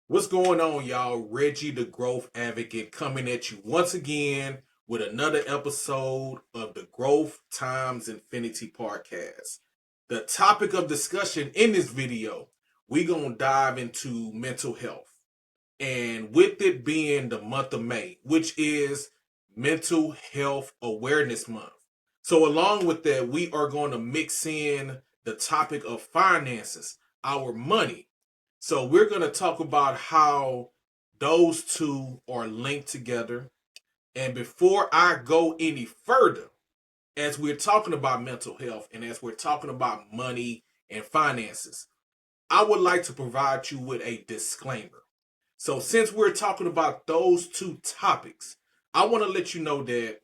What's going on, y'all? Reggie the Growth Advocate coming at you once again with another episode of the Growth Times Infinity podcast. The topic of discussion in this video, we're going to dive into mental health. And with it being the month of May, which is Mental Health Awareness Month. So, along with that, we are going to mix in the topic of finances, our money. So, we're going to talk about how those two are linked together. And before I go any further, as we're talking about mental health and as we're talking about money and finances, I would like to provide you with a disclaimer. So, since we're talking about those two topics, I want to let you know that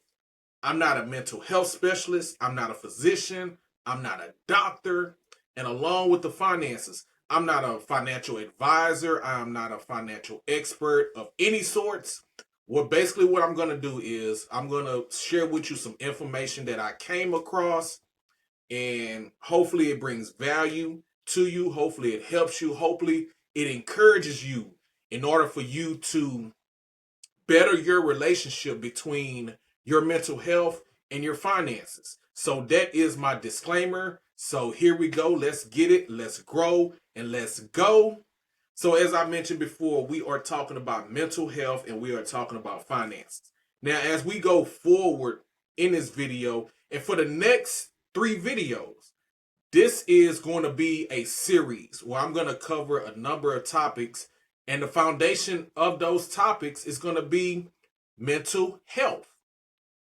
I'm not a mental health specialist, I'm not a physician, I'm not a doctor, and along with the finances, I'm not a financial advisor, I'm not a financial expert of any sorts. What I'm going to do is I'm going to share with you some information that I came across, and hopefully it brings value to you. Hopefully it helps you. Hopefully it encourages you in order for you to better your relationship between your mental health and your finances. So that is my disclaimer. So here we go. Let's get it. Let's grow and let's go. So as I mentioned before, we are talking about mental health and we are talking about finances. Now, as we go forward in this video, and for the next three videos, this is going to be a series where I'm going to cover a number of topics, and the foundation of those topics is going to be mental health.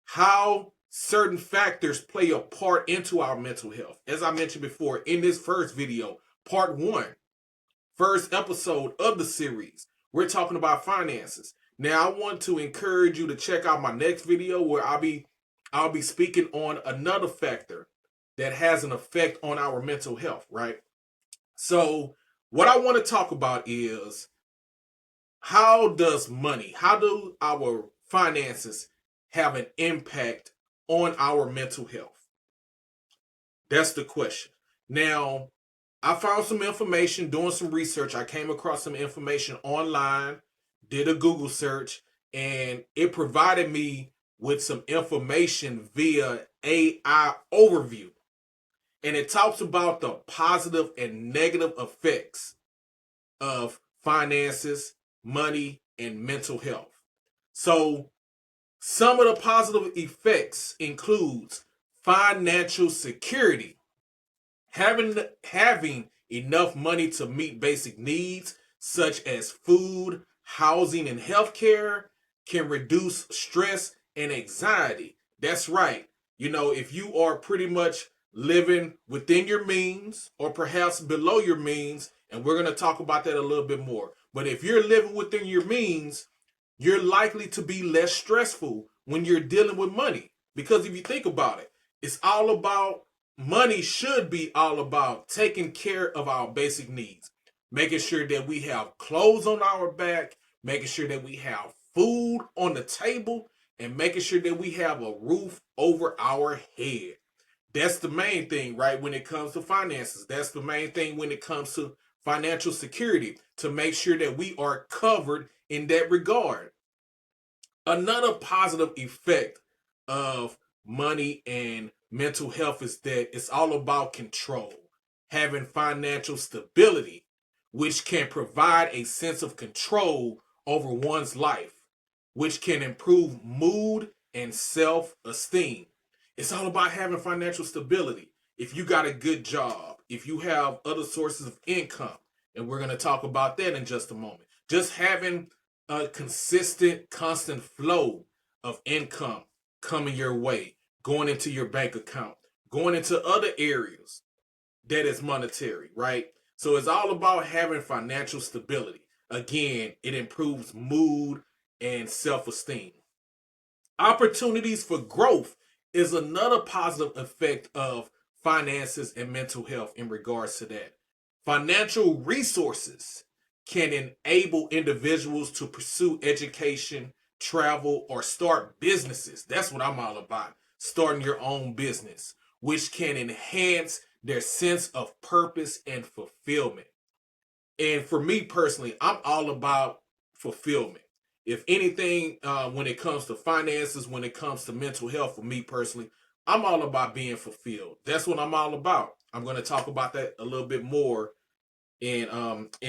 How certain factors play a part into our mental health. As I mentioned before, in this first video, part one, first episode of the series, we're talking about finances. Now, I want to encourage you to check out my next video where I'll be speaking on another factor that has an effect on our mental health, right? So, what I want to talk about is how do our finances have an impact on our mental health? That's the question. Now, I found some information doing some research. I came across some information online, did a Google search, and it provided me with some information via AI overview. And it talks about the positive and negative effects of finances, money, and mental health. So, some of the positive effects includes financial security. Having enough money to meet basic needs such as food, housing, and healthcare can reduce stress and anxiety. That's right. If you are pretty much living within your means or perhaps below your means, and we're going to talk about that a little bit more. But if you're living within your means, you're likely to be less stressful when you're dealing with money. Because if you think about it, it's all about money should be all about taking care of our basic needs, making sure that we have clothes on our back, making sure that we have food on the table, and making sure that we have a roof over our head. That's the main thing, right? When it comes to finances, that's the main thing when it comes to financial security, to make sure that we are covered in that regard. Another positive effect of money and mental health is that it's all about control, having financial stability, which can provide a sense of control over one's life, which can improve mood and self esteem. It's all about having financial stability. If you got a good job, if you have other sources of income, and we're going to talk about that in just a moment, just having a consistent, constant flow of income coming your way, going into your bank account, going into other areas that is monetary, right? So it's all about having financial stability. Again, it improves mood and self esteem. Opportunities for growth is another positive effect of finances and mental health in regards to that. Financial resources can enable individuals to pursue education, travel, or start businesses. That's what I'm all about. Starting your own business, which can enhance their sense of purpose and fulfillment. And for me personally, I'm all about fulfillment. If anything, when it comes to finances, when it comes to mental health, for me personally, I'm all about being fulfilled. That's what I'm all about. I'm going to talk about that a little bit more in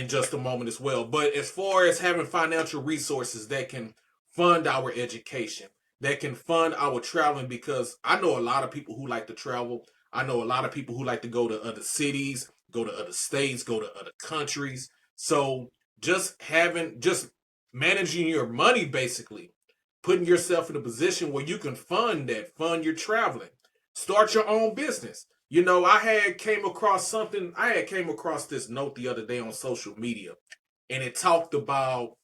just a moment as well. But as far as having financial resources that can fund our education, that can fund our traveling, because I know a lot of people who like to travel. I know a lot of people who like to go to other cities, go to other states, go to other countries. So just managing your money, basically putting yourself in a position where you can fund your traveling, start your own business. You know, I had came across this note the other day on social media, and it talked about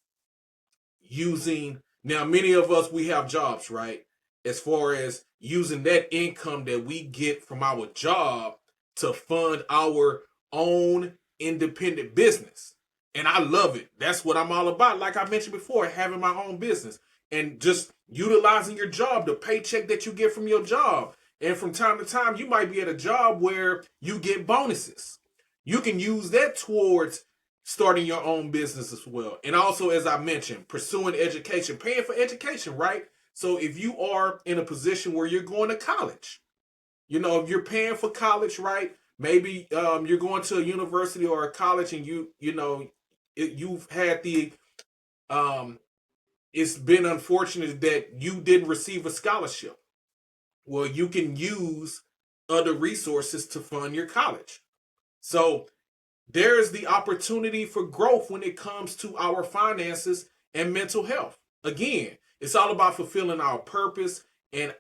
using, now many of us, we have jobs, right? As far as using that income that we get from our job to fund our own independent business. And I love it. That's what I'm all about. Like I mentioned before, having my own business and just utilizing your job, the paycheck that you get from your job. And from time to time, you might be at a job where you get bonuses. You can use that towards starting your own business as well. And also, as I mentioned, pursuing education, paying for education, right? So if you are in a position where you're going to college, you know, if you're paying for college, right? Maybe you're going to a university or a college, and you've had um, it's been unfortunate that you didn't receive a scholarship. Well, you can use other resources to fund your college. So there's the opportunity for growth when it comes to our finances and mental health. Again, it's all about fulfilling our purpose and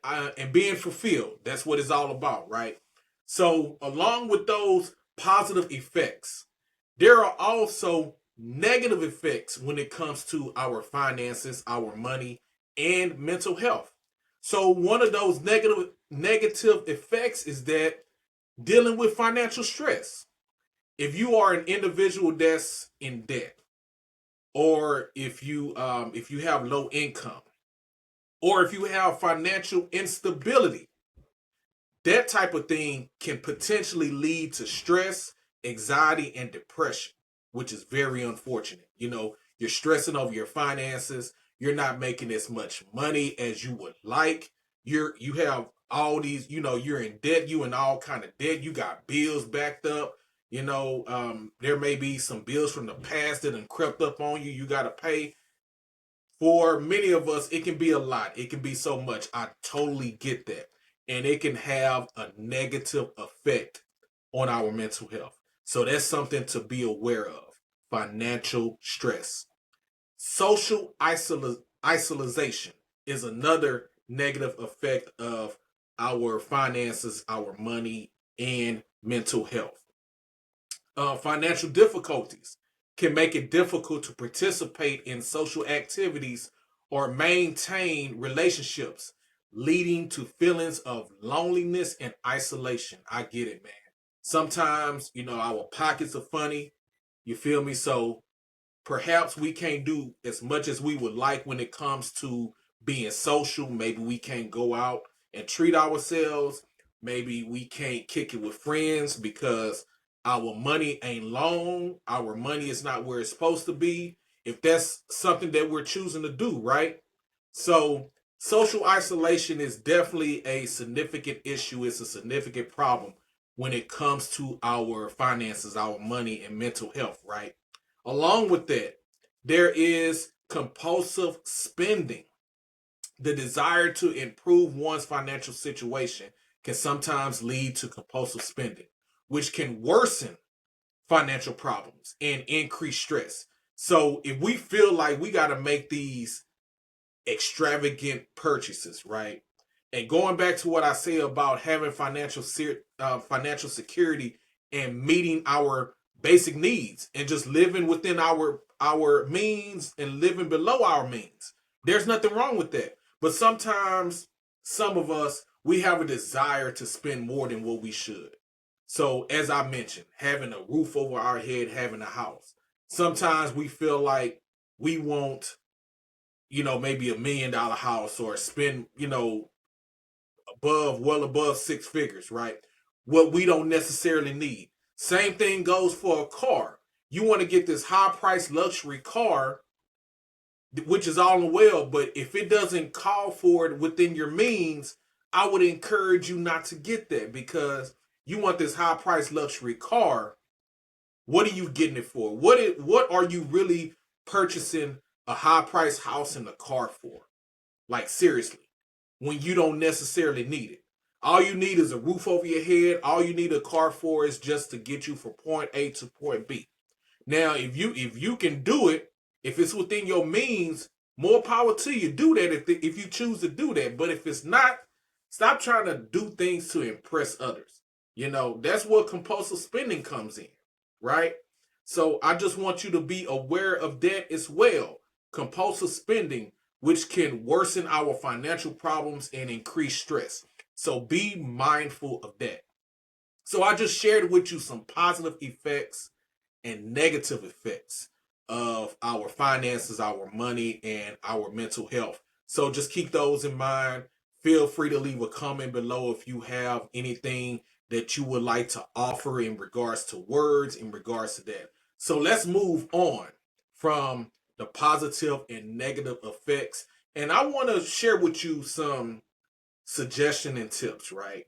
being fulfilled. That's what it's all about, right? So, along with those positive effects, there are also negative effects when it comes to our finances, our money, and mental health. So, one of those negative effects is that dealing with financial stress. If you are an individual that's in debt, or if you have low income, or if you have financial instability, that type of thing can potentially lead to stress, anxiety, and depression, which is very unfortunate. You know, you're stressing over your finances, you're not making as much money as you would like. You have all these, you know, you're in debt, you in all kind of debt, you got bills backed up. There may be some bills from the past that have crept up on you, you gotta pay. For many of us, it can be a lot. It can be so much. I totally get that. And it can have a negative effect on our mental health. So that's something to be aware of. Financial stress. Social isolation is another negative effect of our finances, our money, and mental health. Financial difficulties can make it difficult to participate in social activities or maintain relationships, leading to feelings of loneliness and isolation. I get it, man. Sometimes, you know, our pockets are funny. You feel me? So perhaps we can't do as much as we would like when it comes to being social. Maybe we can't go out and treat ourselves. Maybe we can't kick it with friends because our money ain't long. Our money is not where it's supposed to be. If that's something that we're choosing to do, right? So, social isolation is definitely a significant issue. It's a significant problem when it comes to our finances, our money, and mental health, right? Along with that, there is compulsive spending. The desire to improve one's financial situation can sometimes lead to compulsive spending, which can worsen financial problems and increase stress. So if we feel like we got to make these extravagant purchases, right? And going back to what I say about having financial security and meeting our basic needs and just living within our means and living below our means. There's nothing wrong with that. But sometimes some of us, we have a desire to spend more than what we should. So as I mentioned, having a roof over our head, having a house. Sometimes we feel like we want, maybe $1 million house or spend, well above six figures, right? What we don't necessarily need. Same thing goes for a car. you want to get this high price luxury car, which is all well, but if it doesn't call for it within your means, I would encourage you not to get that, because you want this high price luxury car. What are you getting it for? What are you really purchasing a high price house and a car for? Like, seriously, when you don't necessarily need it. All you need is a roof over your head. All you need a car for is just to get you from point A to point B. Now, if you can do it, if it's within your means, more power to you. Do that if you choose to do that. But if it's not, stop trying to do things to impress others. That's where compulsive spending comes in, right? So I just want you to be aware of that as well. Compulsive spending, which can worsen our financial problems and increase stress. So be mindful of that. So I just shared with you some positive effects and negative effects of our finances, our money, and our mental health. So just keep those in mind. Feel free to leave a comment below if you have anything that you would like to offer in regards to words, in regards to that. So let's move on from the positive and negative effects. And I want to share with you some suggestion and tips, right?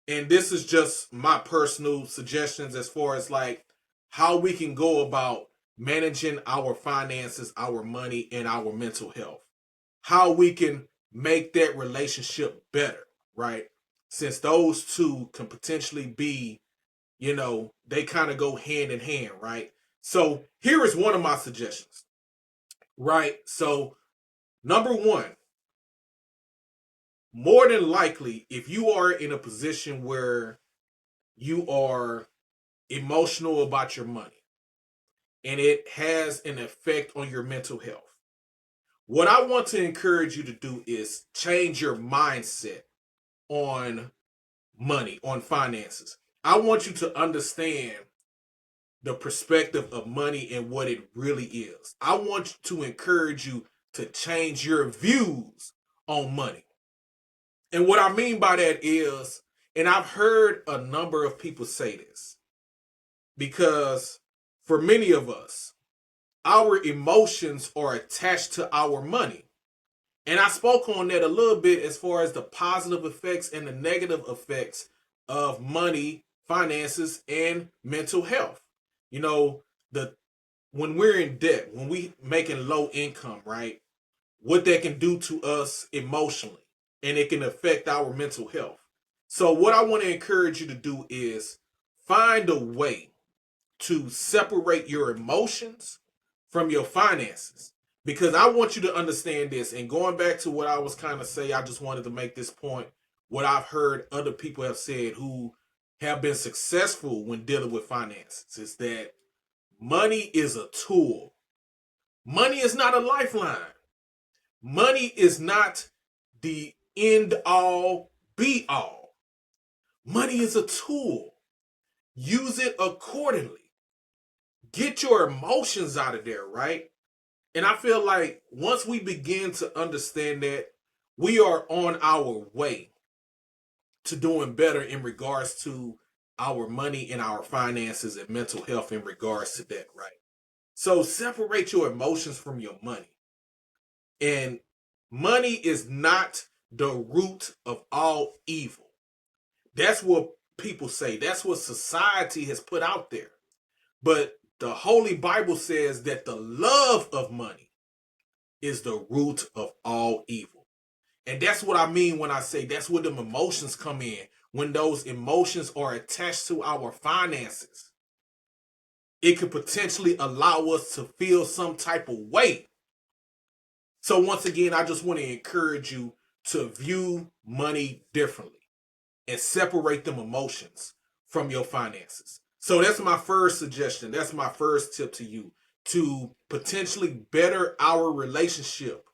And this is just my personal suggestions as far as like how we can go about managing our finances, our money, and our mental health. How we can make that relationship better, right? Since those two can potentially be, they kind of go hand in hand, right? So here is one of my suggestions, right? So number one, more than likely, if you are in a position where you are emotional about your money and it has an effect on your mental health, what I want to encourage you to do is change your mindset on money, on finances. I want you to understand the perspective of money and what it really is. I want to encourage you to change your views on money. And what I mean by that is, and I've heard a number of people say this, because for many of us, our emotions are attached to our money. And I spoke on that a little bit as far as the positive effects and the negative effects of money, finances, and mental health. You know, the when we're in debt, when we making low income, right? What that can do to us emotionally, and it can affect our mental health. So what I want to encourage you to do is find a way to separate your emotions from your finances. Because I want you to understand this. And going back to what I was kind of say, I just wanted to make this point. What I've heard other people have said who have been successful when dealing with finances is that money is a tool. Money is not a lifeline. Money is not the end all be all. Money is a tool. Use it accordingly. Get your emotions out of there, right? And I feel like once we begin to understand that, we are on our way to doing better in regards to our money and our finances and mental health in regards to that, right? So separate your emotions from your money. And money is not the root of all evil. That's what people say. That's what society has put out there. But the Holy Bible says that the love of money is the root of all evil. And that's what I mean when I say that's where them emotions come in. When those emotions are attached to our finances, it could potentially allow us to feel some type of way. So once again, I just want to encourage you to view money differently and separate them emotions from your finances. So that's my first suggestion. That's my first tip to you, to potentially better our relationship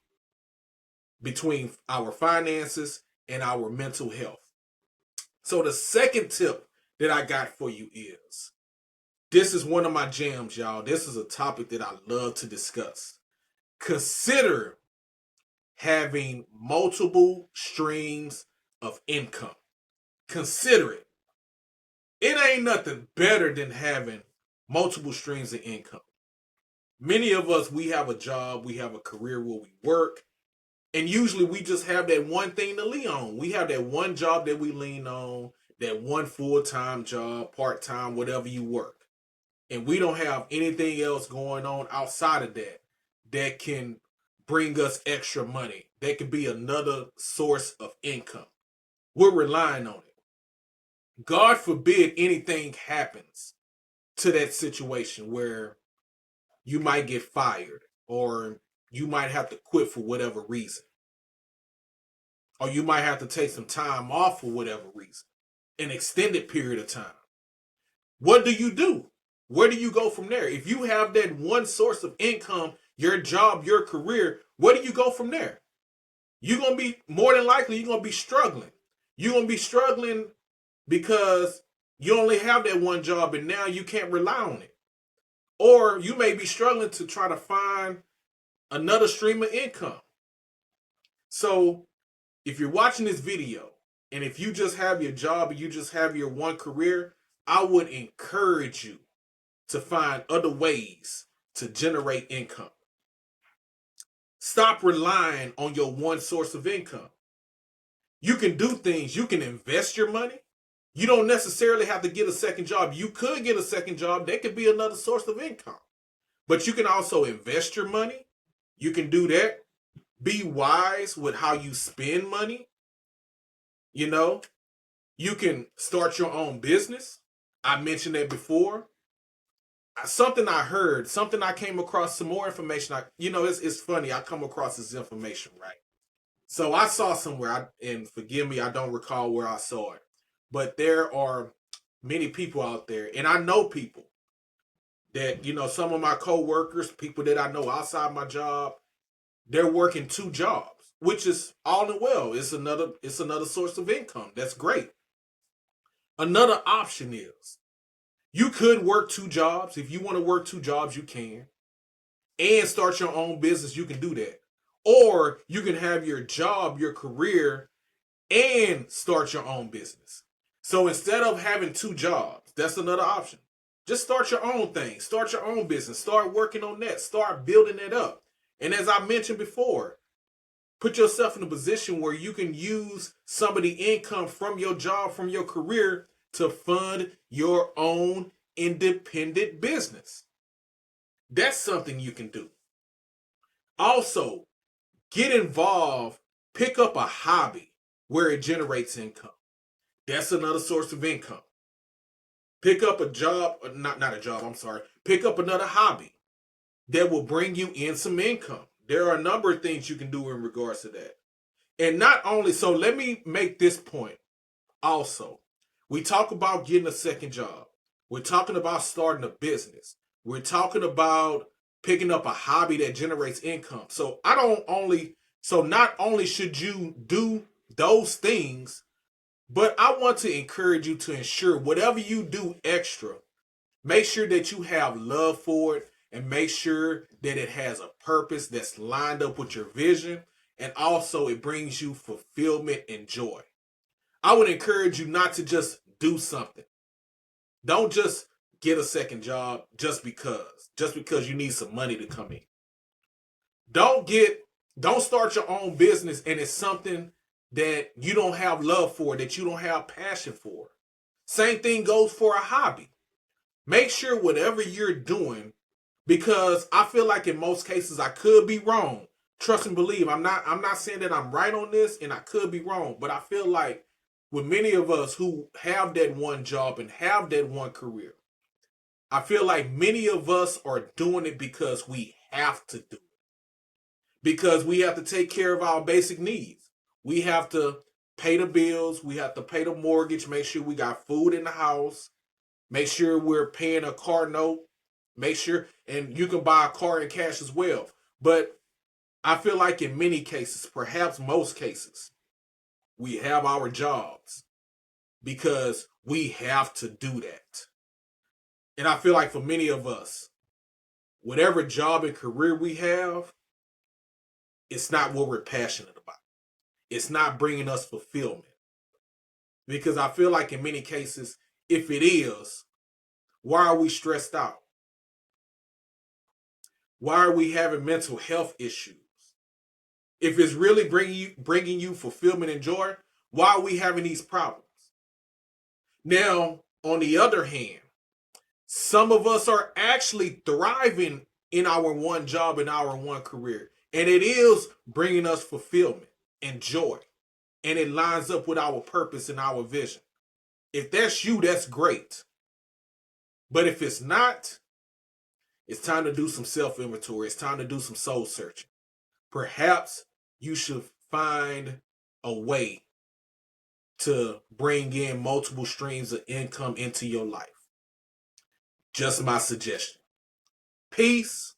between our finances and our mental health. So the second tip that I got for you is, this is one of my jams, y'all. This is a topic that I love to discuss. Consider having multiple streams of income. Consider it. It ain't nothing better than having multiple streams of income. Many of us, we have a job, we have a career where we work, and usually we just have that one thing to lean on. We have that one job that we lean on, that one full-time job, part-time, whatever you work. And we don't have anything else going on outside of that that can bring us extra money. That could be another source of income. We're relying on it. God forbid anything happens to that situation where you might get fired or you might have to quit for whatever reason. Or you might have to take some time off for whatever reason. An extended period of time. What do? Where do you go from there? If you have that one source of income, your job, your career, where do you go from there? You're going to be, more than likely, you're going to be struggling. You're going to be struggling because you only have that one job and now you can't rely on it. Or you may be struggling to try to find another stream of income. So if you're watching this video and if you just have your job and you just have your one career, I would encourage you to find other ways to generate income. Stop relying on your one source of income. You can do things. You can invest your money. You don't necessarily have to get a second job. You could get a second job. That could be another source of income. But you can also invest your money. You can do that. Be wise with how you spend money. You know, you can start your own business. I mentioned that before. Something I heard, something I came across, some more information. It's funny. I come across this information, right? So I saw somewhere, and forgive me, I don't recall where I saw it. But there are many people out there, and I know people that, some of my co-workers, people that I know outside my job, they're working 2 jobs, which is all in well. It's another source of income. That's great. Another option is you could work 2 jobs. If you want to work 2 jobs, you can. And start your own business, you can do that. Or you can have your job, your career, and start your own business. So instead of having 2 jobs, that's another option. Just start your own thing. Start your own business. Start working on that. Start building it up. And as I mentioned before, put yourself in a position where you can use some of the income from your job, from your career, to fund your own independent business. That's something you can do. Also, get involved. Pick up a hobby where it generates income. That's another source of income. Pick up a job, not a job, I'm sorry. Pick up another hobby that will bring you in some income. There are a number of things you can do in regards to that. And not only, so let me make this point also. We talk about getting a second job. We're talking about starting a business. We're talking about picking up a hobby that generates income. So not only should you do those things, but I want to encourage you to ensure whatever you do extra, make sure that you have love for it and make sure that it has a purpose that's lined up with your vision, and also it brings you fulfillment and joy. I would encourage you not to just do something. Don't just get a second job just because you need some money to come in. Don't start your own business and it's something that you don't have love for, that you don't have passion for. Same thing goes for a hobby. Make sure whatever you're doing, because I feel like in most cases I could be wrong. Trust and believe. I'm not saying that I'm right on this, and I could be wrong, but I feel like with many of us who have that one job and have that one career, I feel like many of us are doing it because we have to do it. Because we have to take care of our basic needs. We have to pay the bills. We have to pay the mortgage, make sure we got food in the house, make sure we're paying a car note, make sure, and you can buy a car in cash as well. But I feel like in many cases, perhaps most cases, we have our jobs because we have to do that. And I feel like for many of us, whatever job and career we have, it's not what we're passionate about. It's not bringing us fulfillment. Because I feel like in many cases, if it is, why are we stressed out? Why are we having mental health issues? If it's really bringing you fulfillment and joy, why are we having these problems? Now, on the other hand, some of us are actually thriving in our one job, in our one career, and it is bringing us fulfillment and joy, and it lines up with our purpose and our vision. If that's you, that's great. But if it's not, it's time to do some self-inventory. It's time to do some soul searching. Perhaps you should find a way to bring in multiple streams of income into your life. Just my suggestion. Peace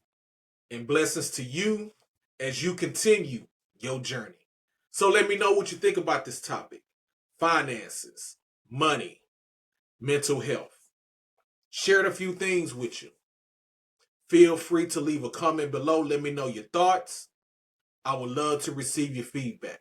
and blessings to you as you continue your journey. So let me know what you think about this topic. Finances, money, mental health. Shared a few things with you. Feel free to leave a comment below. Let me know your thoughts. I would love to receive your feedback.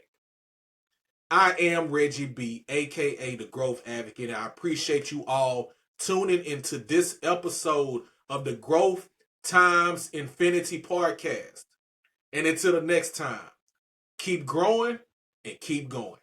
I am Reggie B, aka The Growth Advocate, and I appreciate you all tuning into this episode of the Growth Times Infinity podcast. And until the next time, keep growing and keep going.